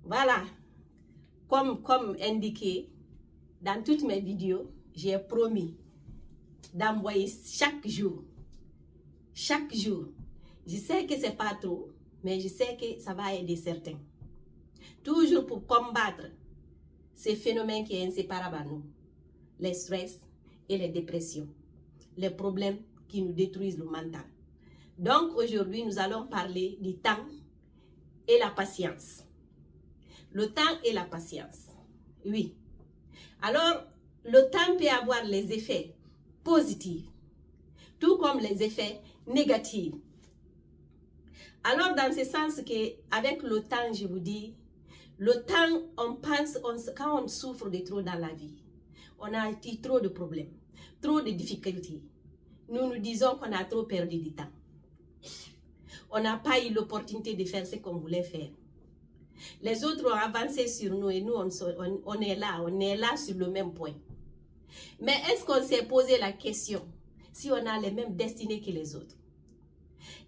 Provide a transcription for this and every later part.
Voilà, comme indiqué dans toutes mes vidéos, j'ai promis d'envoyer chaque jour. Chaque jour. Je sais que c'est pas trop, mais je sais que ça va aider certains. Toujours pour combattre ces phénomènes qui sont inséparables à nous. Les stress et les dépressions. Les problèmes qui nous détruisent le mental. Donc aujourd'hui, nous allons parler du temps et la patience. Le temps et la patience. Oui. Alors, le temps peut avoir les effets positifs, tout comme les effets négatifs. Alors, dans ce sens qu'avec le temps, je vous dis, le temps, on pense, quand on souffre de trop dans la vie, on a eu trop de problèmes, trop de difficultés. Nous nous disons qu'on a trop perdu du temps. On n'a pas eu l'opportunité de faire ce qu'on voulait faire. Les autres ont avancé sur nous et nous, on est là sur le même point. Mais est-ce qu'on s'est posé la question si on a les mêmes destinées que les autres?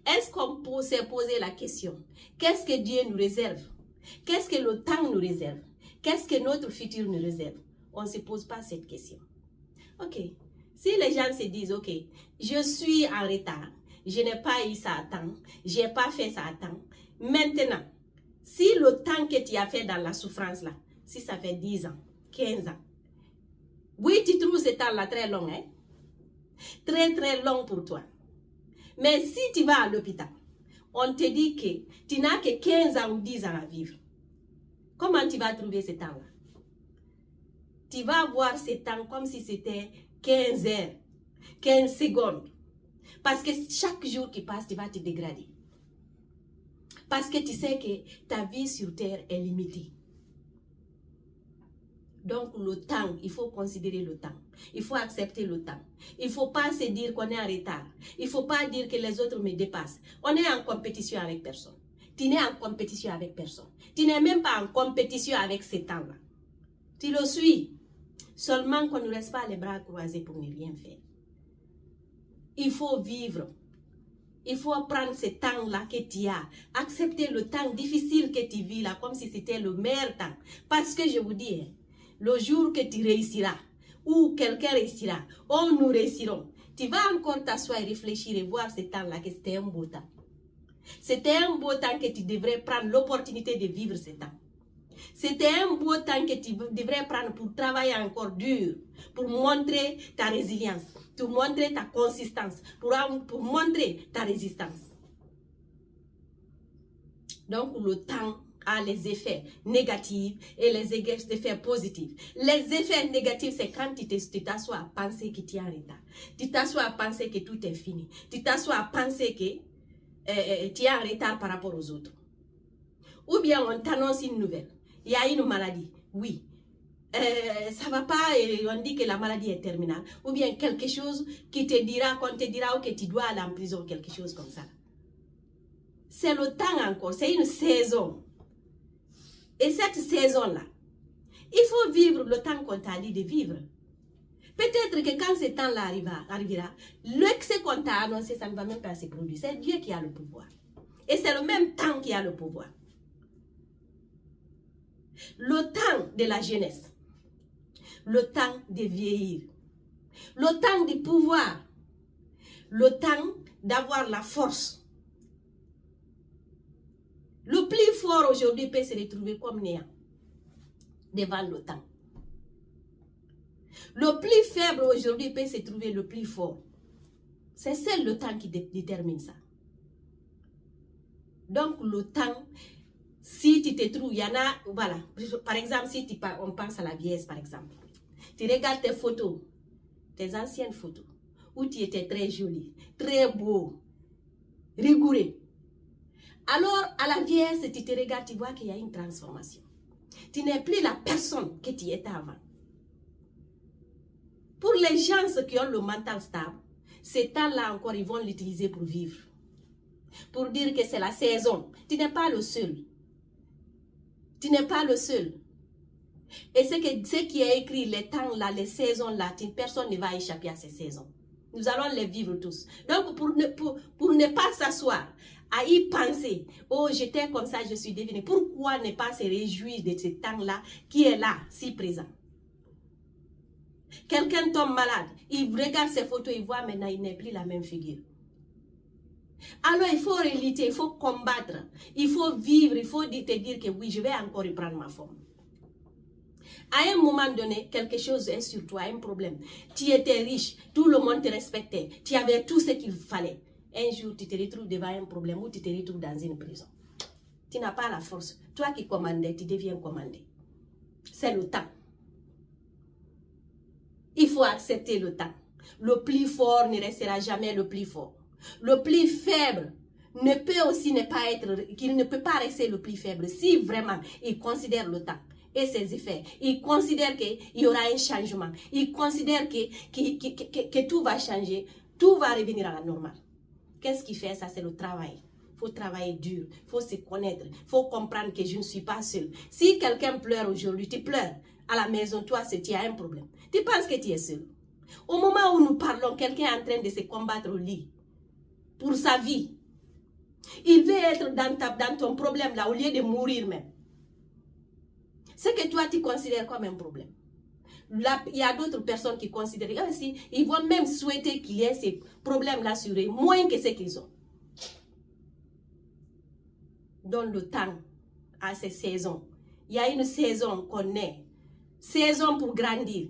Est-ce qu'on s'est posé la question, qu'est-ce que Dieu nous réserve? Qu'est-ce que le temps nous réserve? Qu'est-ce que notre futur nous réserve? On ne se pose pas cette question. Ok, si les gens se disent, ok, je suis en retard, je n'ai pas eu ça à temps, je n'ai pas fait ça à temps. Maintenant, si le temps que tu as fait dans la souffrance là, si ça fait 10 ans, 15 ans, oui, tu trouves ce temps-là très long, hein? Très, très long pour toi. Mais si tu vas à l'hôpital, on te dit que tu n'as que 15 ans ou 10 ans à vivre. Comment tu vas trouver ce temps-là? Tu vas voir ce temps comme si c'était 15 heures, 15 secondes. Parce que chaque jour qui passe, tu vas te dégrader. Parce que tu sais que ta vie sur terre est limitée. Donc le temps, il faut considérer le temps. Il faut accepter le temps. Il ne faut pas se dire qu'on est en retard. Il ne faut pas dire que les autres me dépassent. On est en compétition avec personne. Tu n'es en compétition avec personne. Tu n'es même pas en compétition avec ce temps-là. Tu le suis. Seulement qu'on ne reste pas les bras croisés pour ne rien faire. Il faut vivre. Il faut prendre ce temps-là que tu as. Accepter le temps difficile que tu vis là, comme si c'était le meilleur temps. Parce que je vous dis, hein, le jour que tu réussiras, ou quelqu'un réussira, ou nous réussirons, tu vas encore t'asseoir et réfléchir et voir ce temps-là que c'était un beau temps. C'était un beau temps que tu devrais prendre l'opportunité de vivre ce temps. C'était un beau temps que tu devrais prendre pour travailler encore dur, pour montrer ta résilience, pour montrer ta consistance, pour montrer ta résistance. Donc le temps a les effets négatifs et les effets positifs. Les effets négatifs, c'est quand tu t'assois à penser que tu es en retard. Tu t'assois à penser que tout est fini. Tu t'assois à penser que tu es en retard par rapport aux autres. Ou bien on t'annonce une nouvelle. Il y a une maladie, oui. Ça ne va pas et on dit que la maladie est terminale. Ou bien quelque chose qui te dira, qu'on te dira que tu dois aller en prison, quelque chose comme ça. C'est le temps encore, c'est une saison. Et cette saison-là, il faut vivre le temps qu'on t'a dit de vivre. Peut-être que quand ce temps-là arrivera, l'excès qu'on t'a annoncé, ça ne va même pas se produire. C'est Dieu qui a le pouvoir. Et c'est le même temps qui a le pouvoir. Le temps de la jeunesse, le temps de vieillir, le temps du pouvoir, le temps d'avoir la force. Le plus fort aujourd'hui peut se retrouver comme néant devant le temps. Le plus faible aujourd'hui peut se trouver le plus fort. C'est seul le temps qui détermine ça. Donc le temps, si tu te trouves, il y en a, voilà, par exemple, si on pense à la vieillesse, par exemple, tu regardes tes photos, tes anciennes photos, où tu étais très jolie, très beau, rigoureux. Alors, à la vieillesse, tu te regardes, tu vois qu'il y a une transformation. Tu n'es plus la personne que tu étais avant. Pour les gens qui ont le mental stable, ce temps-là encore, ils vont l'utiliser pour vivre. Pour dire que c'est la saison. Tu n'es pas le seul. Tu n'es pas le seul. Et ce qui est écrit, les temps-là, les saisons-là, personne ne va échapper à ces saisons. Nous allons les vivre tous. Donc, pour ne pas s'asseoir à y penser. Oh, j'étais comme ça, je suis devenue. Pourquoi ne pas se réjouir de ce temps-là qui est là, si présent? Quelqu'un tombe malade, il regarde ses photos, il voit maintenant, il n'est plus la même figure. Alors, il faut réalité, il faut combattre, il faut vivre, il faut te dire que oui, je vais encore reprendre ma forme. À un moment donné, quelque chose est sur toi, un problème. Tu étais riche, tout le monde te respectait, tu avais tout ce qu'il fallait. Un jour, tu te retrouves devant un problème ou tu te retrouves dans une prison. Tu n'as pas la force. Toi qui commandais, tu deviens commandé. C'est le temps. Il faut accepter le temps. Le plus fort ne restera jamais le plus fort. Le plus faible ne peut aussi ne pas être, qu'il ne peut pas rester le plus faible si vraiment il considère le temps et ses effets. Il considère qu'il y aura un changement. Il considère que tout va changer. Tout va revenir à la normale. Qu'est-ce qui fait ça? C'est le travail. Il faut travailler dur. Il faut se connaître. Il faut comprendre que je ne suis pas seule. Si quelqu'un pleure aujourd'hui, tu pleures. À la maison, toi, tu as un problème. Tu penses que tu es seul. Au moment où nous parlons, quelqu'un est en train de se combattre au lit pour sa vie. Il veut être dans ton problème là, au lieu de mourir même. C'est que toi, tu considères comme un problème. Là, il y a d'autres personnes qui considèrent aussi, ils vont même souhaiter qu'il y ait ces problèmes-là sur eux, moins que ce qu'ils ont. Donne le temps à ces saisons. Il y a une saison qu'on est. Saison pour grandir.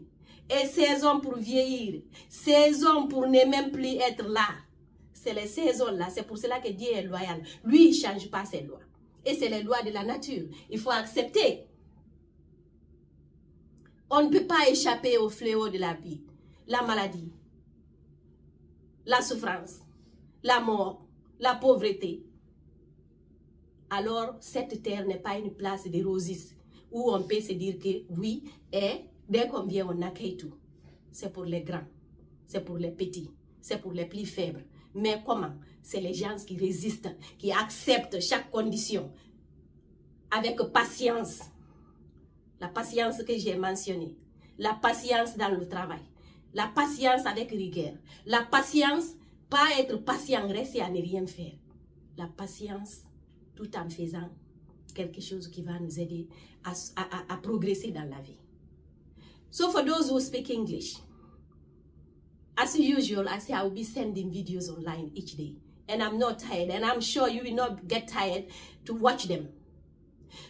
Et saison pour vieillir. Saison pour ne même plus être là. C'est les saisons-là. C'est pour cela que Dieu est loyal. Lui, il ne change pas ses lois. Et c'est les lois de la nature. Il faut accepter. On ne peut pas échapper au fléau de la vie. La maladie, la souffrance, la mort, la pauvreté. Alors, cette terre n'est pas une place de roses où on peut se dire que oui, et dès qu'on vient, on accueille tout. C'est pour les grands, c'est pour les petits, c'est pour les plus faibles. Mais comment? C'est les gens qui résistent, qui acceptent chaque condition avec patience. La patience que j'ai mentionnée, la patience dans le travail, la patience avec rigueur, la patience, pas être patient, rester à ne rien faire. La patience tout en faisant quelque chose qui va nous aider à progresser dans la vie. So for those who speak English, as usual, I say I will be sending videos online each day. And I'm not tired, and I'm sure you will not get tired to watch them.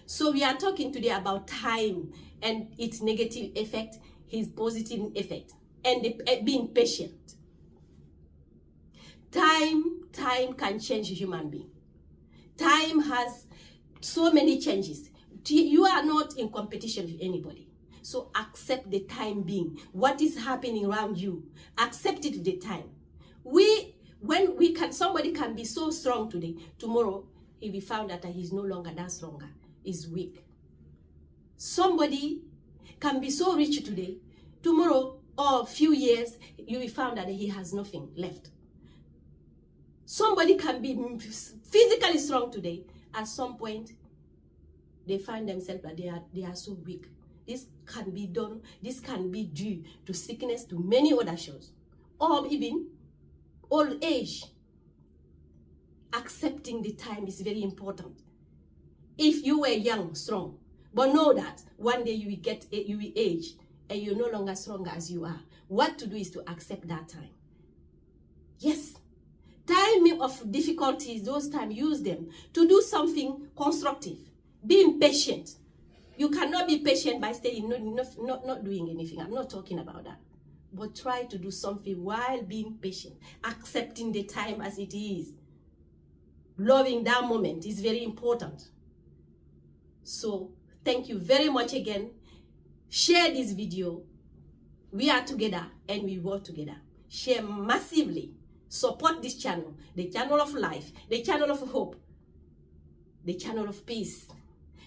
So we are talking today about time and its negative effect, his positive effect, and being patient. Time can change a human being. Time has so many changes. You are not in competition with anybody. So accept the time being. What is happening around you, accept it with the time. Somebody can be so strong today, tomorrow he will find that he's no longer that stronger, is weak. Somebody can be so rich today, tomorrow or a few years, you will find that he has nothing left. Somebody can be physically strong today, at some point, they find themselves that they are so weak. This can be done, this can be due to sickness, to many other issues, or even old age. Accepting the time is very important. If you were young, strong, but know that one day you will age and you're no longer strong as you are. What to do is to accept that time. Yes. Time of difficulties, those times, use them to do something constructive. Being patient. You cannot be patient by staying, not doing anything. I'm not talking about that. But try to do something while being patient. Accepting the time as it is. Loving that moment is very important. So, thank you very much again. Share this video. We are together and we work together. Share massively. Support this channel, the channel of life, the channel of hope, the channel of peace,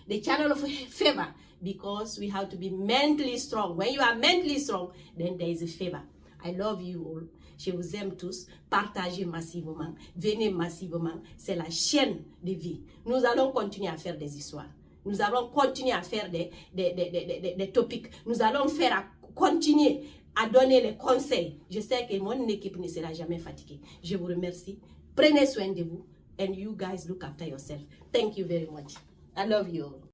the channel of favor, because we have to be mentally strong. When you are mentally strong, then there is a favor. I love you all. Je vous aime tous. Partagez massivement. Venez massivement. C'est la chaîne de vie. Nous allons continuer à faire des histoires. Nous allons continuer à faire des topics. Nous allons continuer à donner les conseils. Je sais que mon équipe ne sera jamais fatiguée. Je vous remercie. Prenez soin de vous and you guys look after yourself. Thank you very much. I love you all.